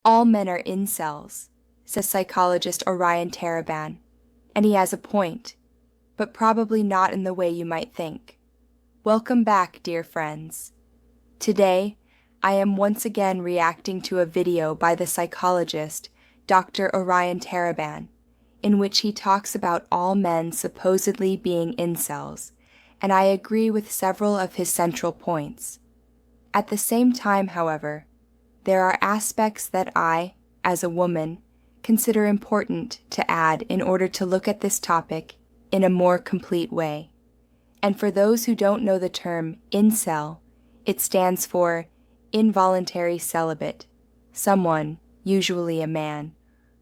All men are incels, says psychologist Orion Taraban, and he has a point, but probably not in the way you might think. Welcome back, dear friends. Today, I am once again reacting to a video by the psychologist, Dr. Orion Taraban, in which he talks about all men supposedly being incels, and I agree with several of his central points. At the same time, however, there are aspects that I, as a woman, consider important to add in order to look at this topic in a more complete way. And for those who don't know the term incel, it stands for involuntary celibate, someone, usually a man,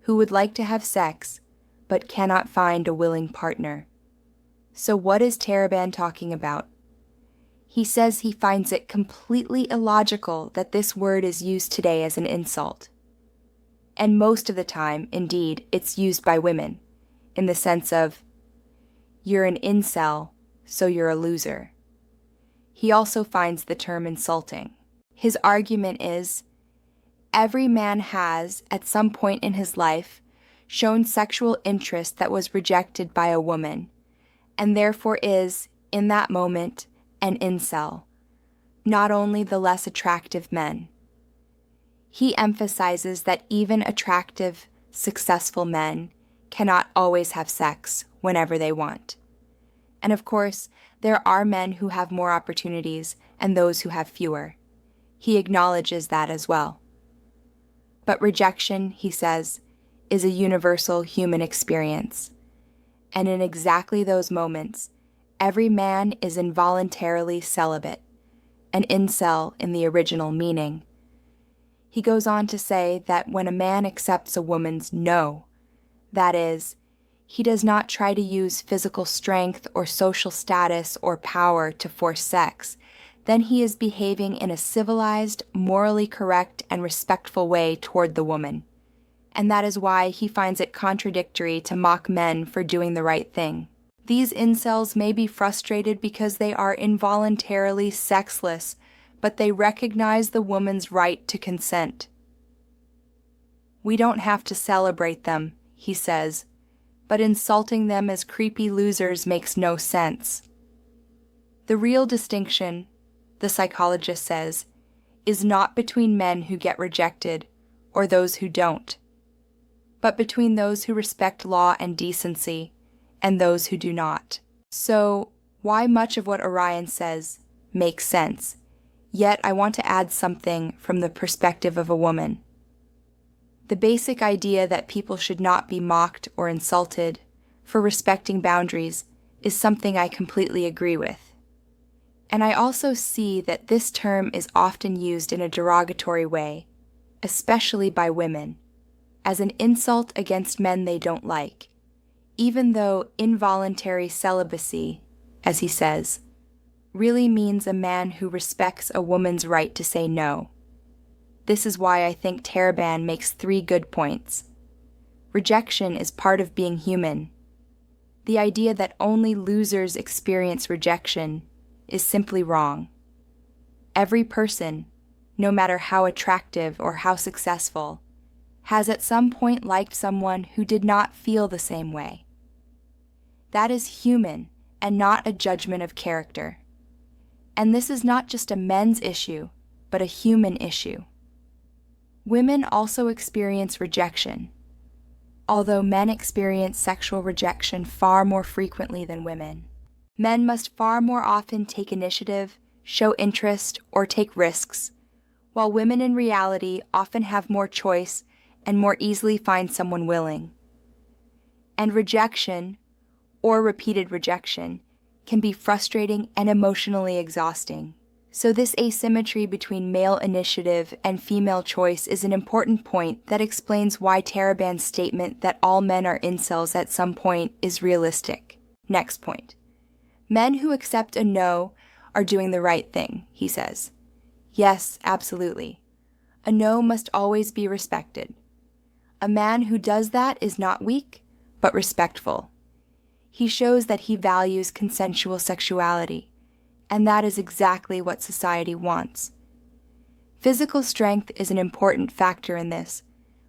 who would like to have sex but cannot find a willing partner. So what is Taraban talking about? He says he finds it completely illogical that this word is used today as an insult. And most of the time, indeed, it's used by women, in the sense of, you're an incel, so you're a loser. He also finds the term insulting. His argument is, every man has, at some point in his life, shown sexual interest that was rejected by a woman, and therefore is, in that moment, an incel, not only the less attractive men. He emphasizes that even attractive, successful men cannot always have sex whenever they want. And of course, there are men who have more opportunities and those who have fewer. He acknowledges that as well. But rejection, he says, is a universal human experience. And in exactly those moments, every man is involuntarily celibate, an incel in the original meaning. He goes on to say that when a man accepts a woman's no, that is, he does not try to use physical strength or social status or power to force sex, then he is behaving in a civilized, morally correct, and respectful way toward the woman. And that is why he finds it contradictory to mock men for doing the right thing. These incels may be frustrated because they are involuntarily sexless, but they recognize the woman's right to consent. We don't have to celebrate them, he says, but insulting them as creepy losers makes no sense. The real distinction, the psychologist says, is not between men who get rejected or those who don't, but between those who respect law and decency and those who do not. So, why much of what Orion says makes sense, yet I want to add something from the perspective of a woman. The basic idea that people should not be mocked or insulted for respecting boundaries is something I completely agree with. And I also see that this term is often used in a derogatory way, especially by women, as an insult against men they don't like, even though involuntary celibacy, as he says, really means a man who respects a woman's right to say no. This is why I think Taraban makes 3 good points. Rejection is part of being human. The idea that only losers experience rejection is simply wrong. Every person, no matter how attractive or how successful, has at some point liked someone who did not feel the same way. That is human and not a judgment of character. And this is not just a men's issue, but a human issue. Women also experience rejection, although men experience sexual rejection far more frequently than women. Men must far more often take initiative, show interest, or take risks, while women in reality often have more choice and more easily find someone willing. And rejection, or repeated rejection, can be frustrating and emotionally exhausting. So this asymmetry between male initiative and female choice is an important point that explains why Taraban's statement that all men are incels at some point is realistic. Next point. Men who accept a no are doing the right thing, he says. Yes, absolutely. A no must always be respected. A man who does that is not weak, but respectful. He shows that he values consensual sexuality, and that is exactly what society wants. Physical strength is an important factor in this,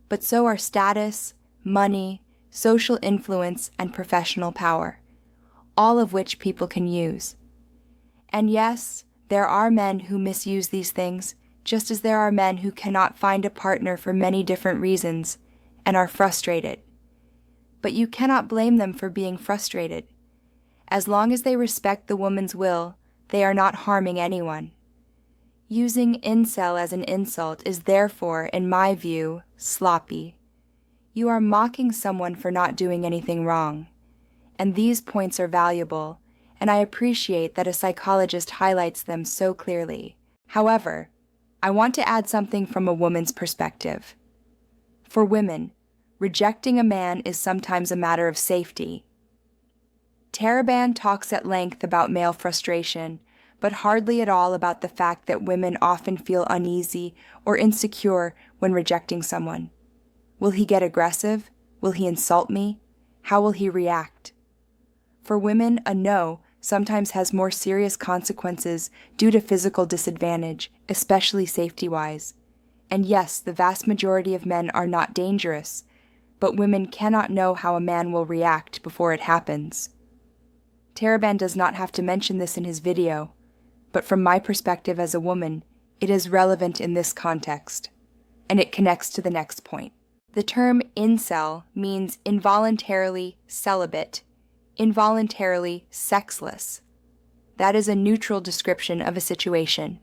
but so are status, money, social influence, and professional power, all of which people can use. And yes, there are men who misuse these things, just as there are men who cannot find a partner for many different reasons and are frustrated. But you cannot blame them for being frustrated. As long as they respect the woman's will, they are not harming anyone. Using incel as an insult is therefore, in my view, sloppy. You are mocking someone for not doing anything wrong. And these points are valuable, and I appreciate that a psychologist highlights them so clearly. However, I want to add something from a woman's perspective. For women, rejecting a man is sometimes a matter of safety. Taraban talks at length about male frustration, but hardly at all about the fact that women often feel uneasy or insecure when rejecting someone. Will he get aggressive? Will he insult me? How will he react? For women, a no sometimes has more serious consequences due to physical disadvantage, especially safety-wise. And yes, the vast majority of men are not dangerous, but women cannot know how a man will react before it happens. Taraban does not have to mention this in his video, but from my perspective as a woman, it is relevant in this context, and it connects to the next point. The term incel means involuntarily celibate, involuntarily sexless. That is a neutral description of a situation.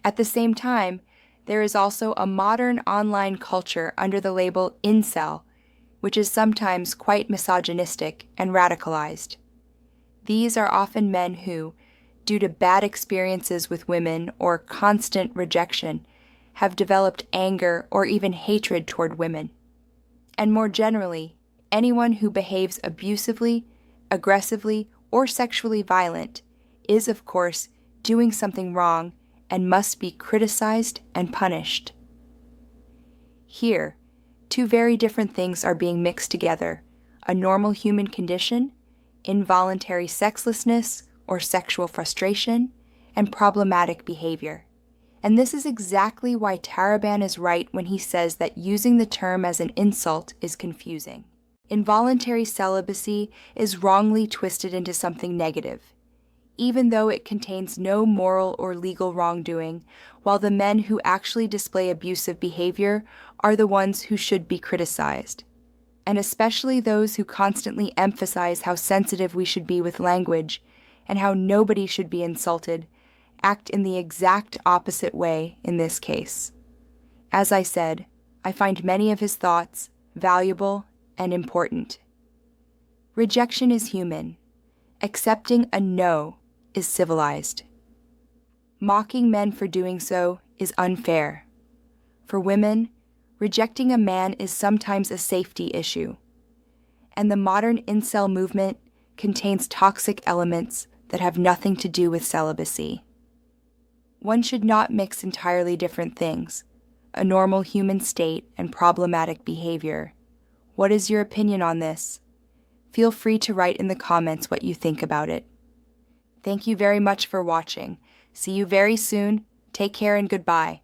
At the same time, there is also a modern online culture under the label incel, which is sometimes quite misogynistic and radicalized. These are often men who, due to bad experiences with women or constant rejection, have developed anger or even hatred toward women. And more generally, anyone who behaves abusively, aggressively, or sexually violent is, of course, doing something wrong and must be criticized and punished. Here, two very different things are being mixed together: a normal human condition, involuntary sexlessness or sexual frustration, and problematic behavior. And this is exactly why Taraban is right when he says that using the term as an insult is confusing. Involuntary celibacy is wrongly twisted into something negative, even though it contains no moral or legal wrongdoing, while the men who actually display abusive behavior are the ones who should be criticized. And especially those who constantly emphasize how sensitive we should be with language and how nobody should be insulted, act in the exact opposite way in this case. As I said, I find many of his thoughts valuable and important. Rejection is human. Accepting a no is civilized. Mocking men for doing so is unfair. For women, rejecting a man is sometimes a safety issue. And the modern incel movement contains toxic elements that have nothing to do with celibacy. One should not mix entirely different things, a normal human state and problematic behavior. What is your opinion on this? Feel free to write in the comments what you think about it. Thank you very much for watching. See you very soon. Take care and goodbye.